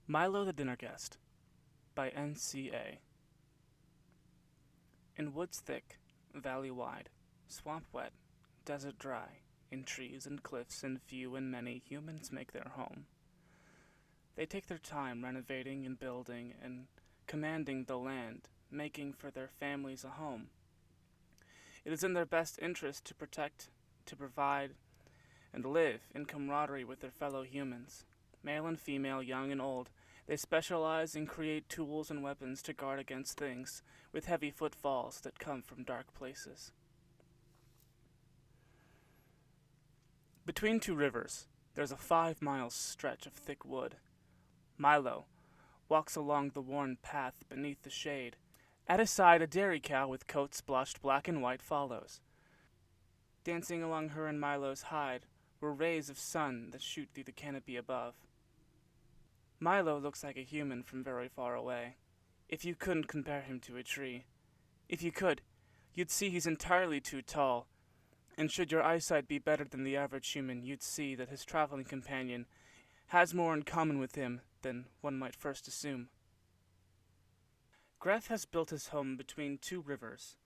Milo the Dinner Guest by N.C.A. In woods thick, valley wide, swamp wet, desert dry, in trees and cliffs and few and many humans make their home. They take their time renovating and building and commanding the land, making for their families a home. It is in their best interest to protect, to provide, and live in camaraderie with their fellow humans. Male and female, young and old, they specialize and create tools and weapons to guard against things with heavy footfalls that come from dark places. Between two rivers, there's a 5 mile stretch of thick wood. Milo walks along the worn path beneath the shade. At his side, a dairy cow with coat splotched black and white follows. Dancing along her and Milo's hide were rays of sun that shoot through the canopy above. Milo looks like a human from very far away, if you couldn't compare him to a tree. If you could, you'd see he's entirely too tall, and should your eyesight be better than the average human, you'd see that his traveling companion has more in common with him than one might first assume. Gref has built his home between two rivers.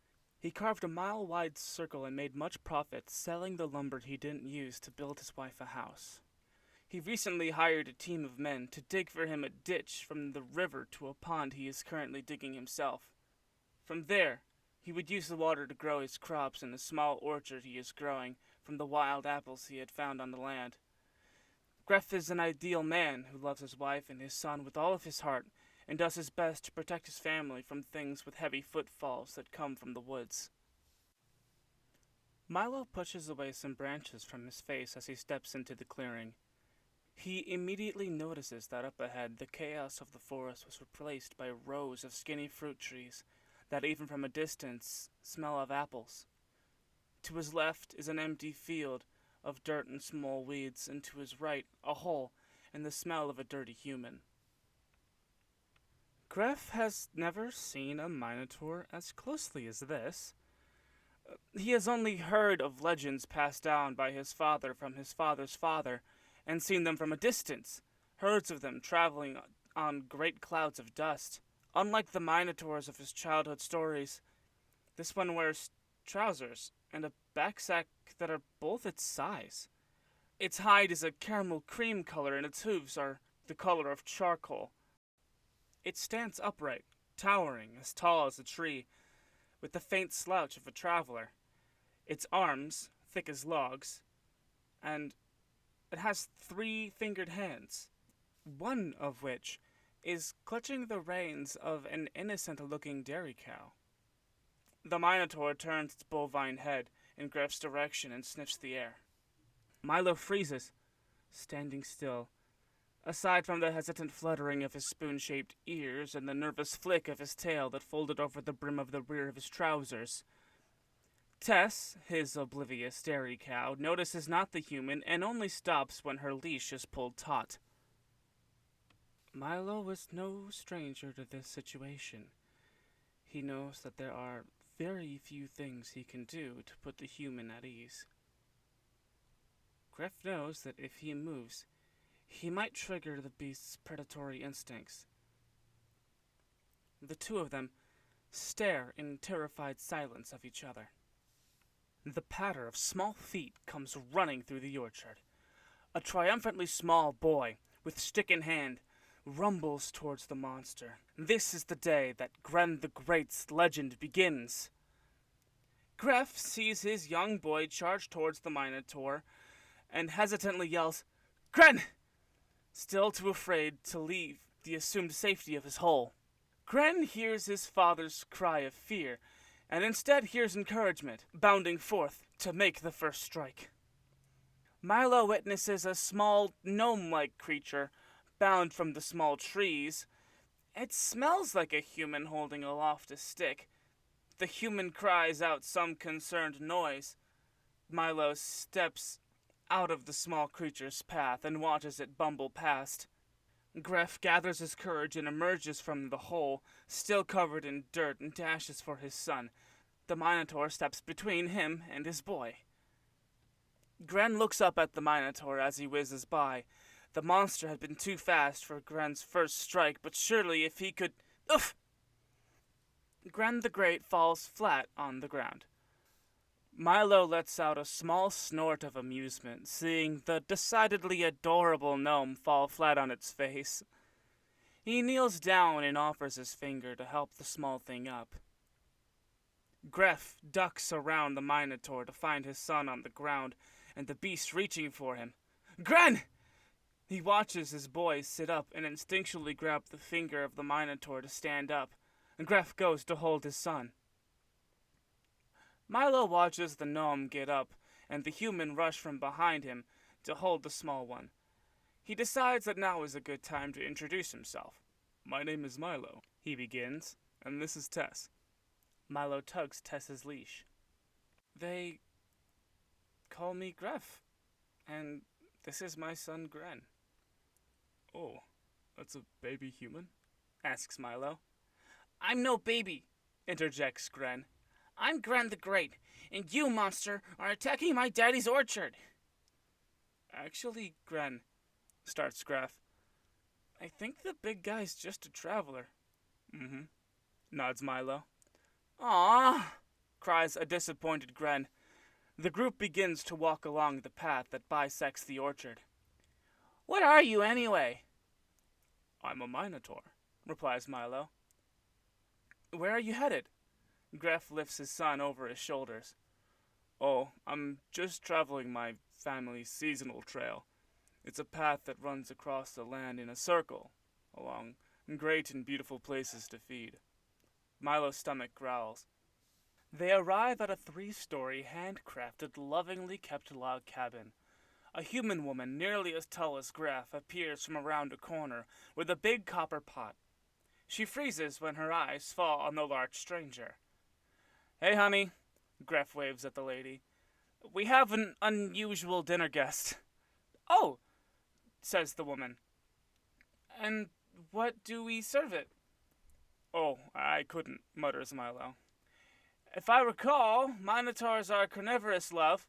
He carved a mile-wide circle and made much profit selling the lumber he didn't use to build his wife a house. He recently hired a team of men to dig for him a ditch from the river to a pond he is currently digging himself. From there, he would use the water to grow his crops in a small orchard he is growing from the wild apples he had found on the land. Gref is an ideal man who loves his wife and his son with all of his heart and does his best to protect his family from things with heavy footfalls that come from the woods. Milo pushes away some branches from his face as he steps into the clearing. He immediately notices that up ahead the chaos of the forest was replaced by rows of skinny fruit trees that even from a distance smell of apples. To his left is an empty field of dirt and small weeds, and to his right a hole and the smell of a dirty human. Gref has never seen a minotaur as closely as this. He has only heard of legends passed down by his father from his father's father, and seen them from a distance, herds of them traveling on great clouds of dust. Unlike the minotaurs of his childhood stories, this one wears trousers and a backsack that are both its size. Its hide is a caramel cream color and its hooves are the color of charcoal. It stands upright, towering as tall as a tree, with the faint slouch of a traveler. Its arms, thick as logs, and it has 3-fingered hands, one of which is clutching the reins of an innocent-looking dairy cow. The minotaur turns its bovine head in Gref's direction and sniffs the air. Milo freezes, standing still, aside from the hesitant fluttering of his spoon-shaped ears and the nervous flick of his tail that folded over the brim of the rear of his trousers. Tess, his oblivious dairy cow, notices not the human and only stops when her leash is pulled taut. Milo was no stranger to this situation. He knows that there are very few things he can do to put the human at ease. Gref knows that if he moves, he might trigger the beast's predatory instincts. The two of them stare in terrified silence of each other. The patter of small feet comes running through the orchard. A triumphantly small boy, with stick in hand, rumbles towards the monster. This is the day that Gren the Great's legend begins. Gref sees his young boy charge towards the minotaur and hesitantly yells, "Gren!" still too afraid to leave the assumed safety of his hole. Gren hears his father's cry of fear, and instead hears encouragement, bounding forth to make the first strike. Milo witnesses a small, gnome-like creature bound from the small trees. It smells like a human holding aloft a stick. The human cries out some concerned noise. Milo steps out of the small creature's path and watches it bumble past. Gref gathers his courage and emerges from the hole, still covered in dirt, and dashes for his son. The minotaur steps between him and his boy. Gren looks up at the minotaur as he whizzes by. The monster had been too fast for Gren's first strike, but surely if he could... Oof! Gren the Great falls flat on the ground. Milo lets out a small snort of amusement, seeing the decidedly adorable gnome fall flat on its face. He kneels down and offers his finger to help the small thing up. Gref ducks around the Minotaur to find his son on the ground and the beast reaching for him. Gren! He watches his boy sit up and instinctually grab the finger of the Minotaur to stand up, and Gref goes to hold his son. Milo watches the gnome get up and the human rush from behind him to hold the small one. He decides that now is a good time to introduce himself. My name is Milo, he begins, and this is Tess. Milo tugs Tess's leash. They call me Gref, and this is my son Gren. Oh, that's a baby human? Asks Milo. I'm no baby, interjects Gren. I'm Gren the Great, and you, monster, are attacking my daddy's orchard. Actually, Gren, starts Gref, I think the big guy's just a traveler. Mm-hmm, nods Milo. Aww, cries a disappointed Gren. The group begins to walk along the path that bisects the orchard. What are you, anyway? I'm a Minotaur, replies Milo. Where are you headed? Gref lifts his son over his shoulders. Oh, I'm just traveling my family's seasonal trail. It's a path that runs across the land in a circle, along great and beautiful places to feed. Milo's stomach growls. They arrive at a 3-story, handcrafted, lovingly kept log cabin. A human woman, nearly as tall as Gref, appears from around a corner with a big copper pot. She freezes when her eyes fall on the large stranger. Hey, honey, Gref waves at the lady. We have an unusual dinner guest. Oh, says the woman. And what do we serve it? Oh, I couldn't, mutters Milo. If I recall, Minotaurs are carnivorous, love.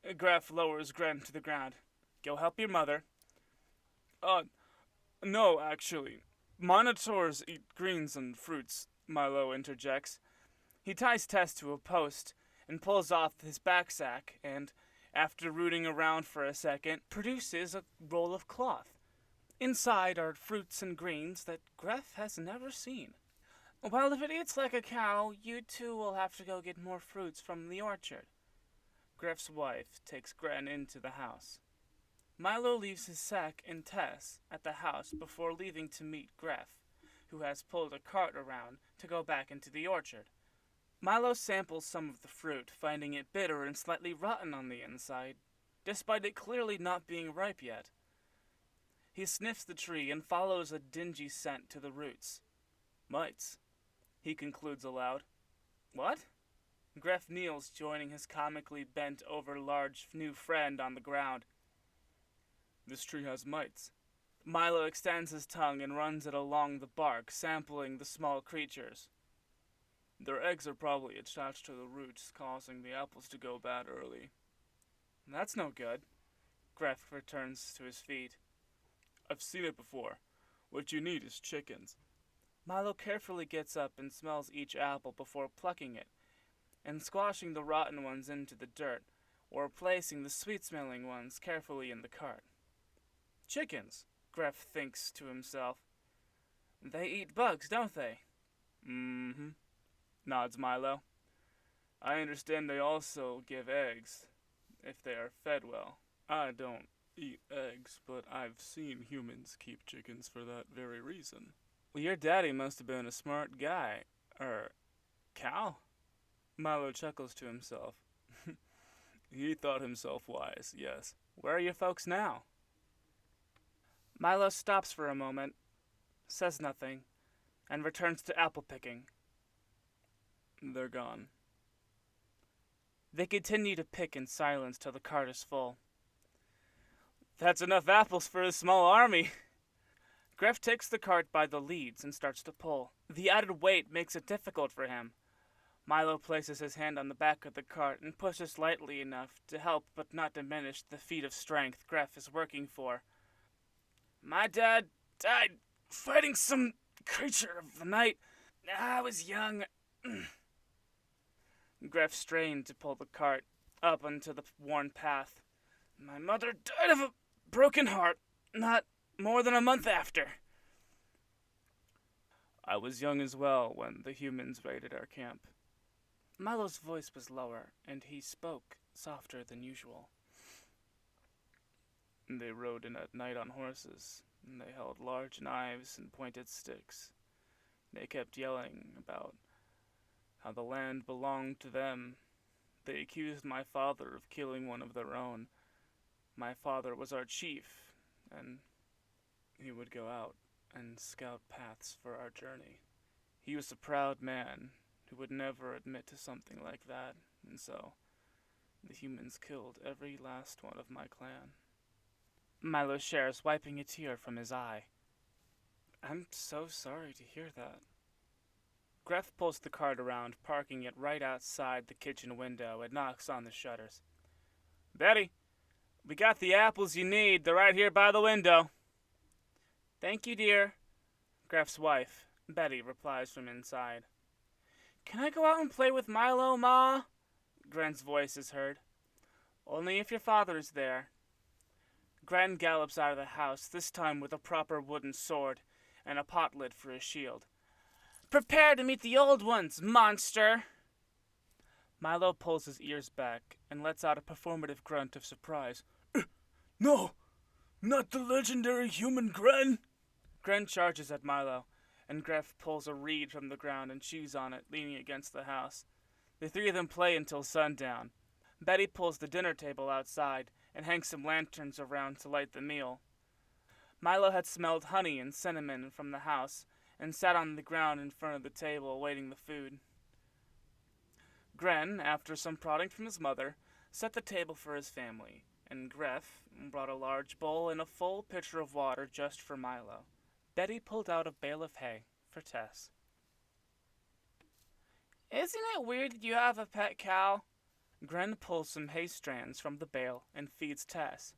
Gref lowers Gren to the ground. Go help your mother. No, actually. Minotaurs eat greens and fruits, Milo interjects. He ties Tess to a post and pulls off his backsack and, after rooting around for a second, produces a roll of cloth. Inside are fruits and greens that Gref has never seen. Well, if it eats like a cow, you two will have to go get more fruits from the orchard. Gref's wife takes Gren into the house. Milo leaves his sack and Tess at the house before leaving to meet Gref, who has pulled a cart around to go back into the orchard. Milo samples some of the fruit, finding it bitter and slightly rotten on the inside, despite it clearly not being ripe yet. He sniffs the tree and follows a dingy scent to the roots. Mites, he concludes aloud. What? Gref kneels, joining his comically bent-over large new friend on the ground. This tree has mites. Milo extends his tongue and runs it along the bark, sampling the small creatures. Their eggs are probably attached to the roots, causing the apples to go bad early. That's no good. Gref returns to his feet. I've seen it before. What you need is chickens. Milo carefully gets up and smells each apple before plucking it, and squashing the rotten ones into the dirt, or placing the sweet-smelling ones carefully in the cart. Chickens, Gref thinks to himself. They eat bugs, don't they? Mm-hmm, nods Milo. I understand they also give eggs, if they are fed well. I don't eat eggs, but I've seen humans keep chickens for that very reason. Well, your daddy must have been a smart guy. Cow? Milo chuckles to himself. He thought himself wise, yes. Where are your folks now? Milo stops for a moment, says nothing, and returns to apple picking. They're gone. They continue to pick in silence till the cart is full. That's enough apples for a small army. Gref takes the cart by the leads and starts to pull. The added weight makes it difficult for him. Milo places his hand on the back of the cart and pushes lightly enough to help but not diminish the feat of strength Gref is working for. My dad died fighting some creature of the night. I was young. Gref strained to pull the cart up onto the worn path. My mother died of a broken heart not more than a month after. I was young as well when the humans raided our camp. Milo's voice was lower, and he spoke softer than usual. They rode in at night on horses, and they held large knives and pointed sticks. They kept yelling about how the land belonged to them. They accused my father of killing one of their own. My father was our chief, and he would go out and scout paths for our journey. He was a proud man who would never admit to something like that, and so the humans killed every last one of my clan. Milo shares, wiping a tear from his eye. I'm so sorry to hear that. Gref pulls the cart around, parking it right outside the kitchen window, and knocks on the shutters. Betty, we got the apples you need. They're right here by the window. Thank you, dear. Gref's wife, Betty, replies from inside. Can I go out and play with Milo, Ma? Gren's voice is heard. Only if your father is there. Gren gallops out of the house, this time with a proper wooden sword and a pot lid for his shield. Prepare to meet the old ones, monster! Milo pulls his ears back and lets out a performative grunt of surprise. No! Not the legendary human Gren! Gren charges at Milo, and Gref pulls a reed from the ground and chews on it, leaning against the house. The three of them play until sundown. Betty pulls the dinner table outside and hangs some lanterns around to light the meal. Milo had smelled honey and cinnamon from the house and sat on the ground in front of the table awaiting the food. Gren, after some prodding from his mother, set the table for his family, and Gref brought a large bowl and a full pitcher of water just for Milo. Betty pulled out a bale of hay for Tess. Isn't it weird that you have a pet cow? Gren pulls some hay strands from the bale and feeds Tess.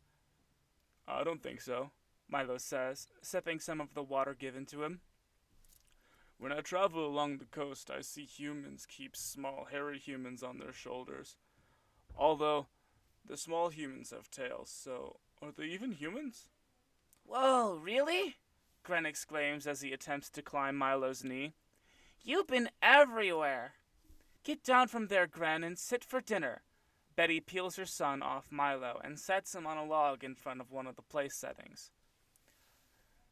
I don't think so, Milo says, sipping some of the water given to him. When I travel along the coast, I see humans keep small, hairy humans on their shoulders. Although, the small humans have tails, so are they even humans? Whoa, really? Gren exclaims as he attempts to climb Milo's knee. You've been everywhere! Get down from there, Gren, and sit for dinner. Betty peels her son off Milo and sets him on a log in front of one of the place settings.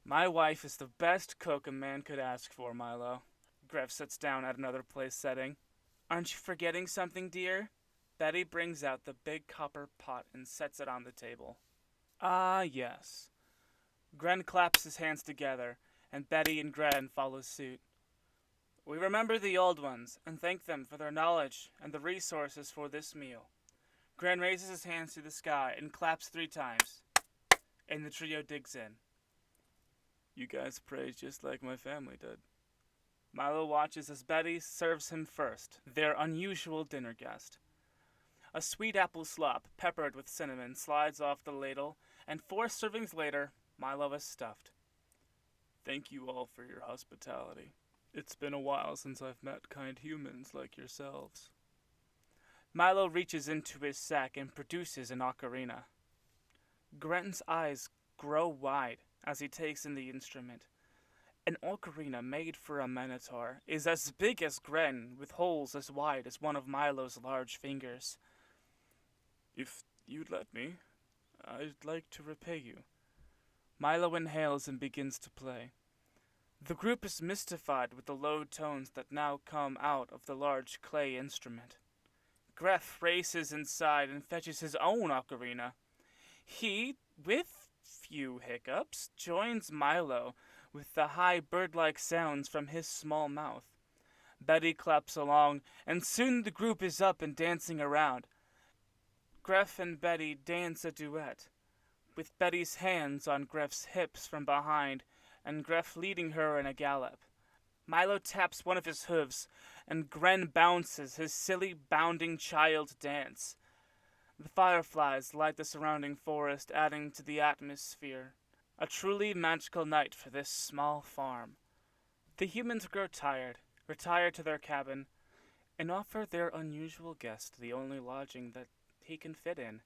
My wife is the best cook a man could ask for, Milo. Gref sits down at another place setting. Aren't you forgetting something, dear? Betty brings out the big copper pot and sets it on the table. Ah, yes. Gren claps his hands together, and Betty and Gren follow suit. We remember the old ones, and thank them for their knowledge and the resources for this meal. Gren raises his hands to the sky and claps 3 times, and the trio digs in. You guys pray just like my family did. Milo watches as Betty serves him first, their unusual dinner guest. A sweet apple slop, peppered with cinnamon, slides off the ladle, and 4 servings later, Milo is stuffed. Thank you all for your hospitality. It's been a while since I've met kind humans like yourselves. Milo reaches into his sack and produces an ocarina. Gren's eyes grow wide as he takes in the instrument. An ocarina made for a minotaur is as big as Gren, with holes as wide as one of Milo's large fingers. If you'd let me, I'd like to repay you. Milo inhales and begins to play. The group is mystified with the low tones that now come out of the large clay instrument. Gref races inside and fetches his own ocarina. He, with few hiccups, joins Milo with the high bird-like sounds from his small mouth. Betty claps along, and soon the group is up and dancing around. Gref and Betty dance a duet, with Betty's hands on Gref's hips from behind, and Gref leading her in a gallop. Milo taps one of his hooves, and Gren bounces his silly bounding child dance. The fireflies light the surrounding forest, adding to the atmosphere. A truly magical night for this small farm. The humans grow tired, retire to their cabin, and offer their unusual guest the only lodging that he can fit in.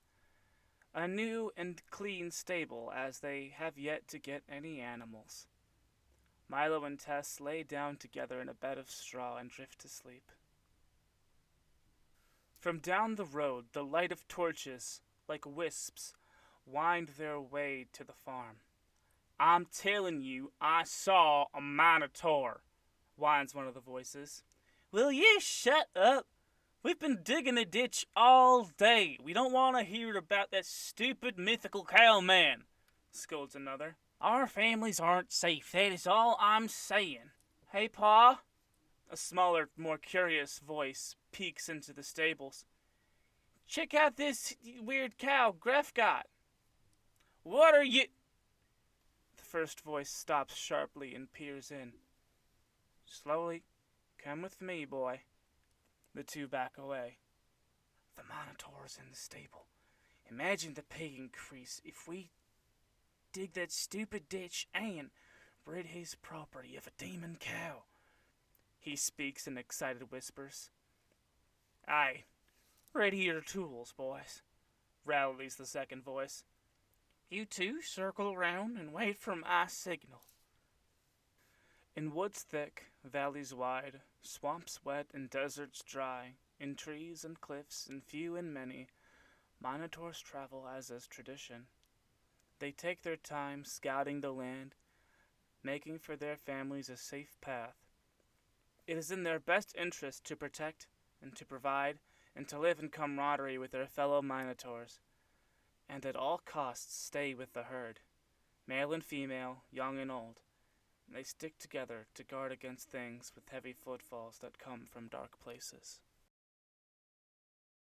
A new and clean stable, as they have yet to get any animals. Milo and Tess lay down together in a bed of straw and drift to sleep. From down the road, the light of torches, like wisps, wind their way to the farm. I'm telling you, I saw a minotaur, whines one of the voices. Will you shut up? We've been digging a ditch all day. We don't want to hear about that stupid mythical cow man, scolds another. Our families aren't safe, that is all I'm saying. Hey, Pa, a smaller, more curious voice peeks into the stables. Check out this weird cow Gref got. What are you... The first voice stops sharply and peers in. Slowly, come with me, boy. The two back away. The Minotaur's in the stable. Imagine the pig increase if we dig that stupid ditch and rid his property of a demon cow. He speaks in excited whispers. Aye, ready your tools, boys, rallies the second voice. You two circle around and wait for my signal. In woods thick, valleys wide, swamps wet and deserts dry, in trees and cliffs and few and many, Minotaurs travel as is tradition. They take their time scouting the land, making for their families a safe path. It is in their best interest to protect and to provide and to live in camaraderie with their fellow Minotaurs, and at all costs stay with the herd, male and female, young and old. They stick together to guard against things with heavy footfalls that come from dark places.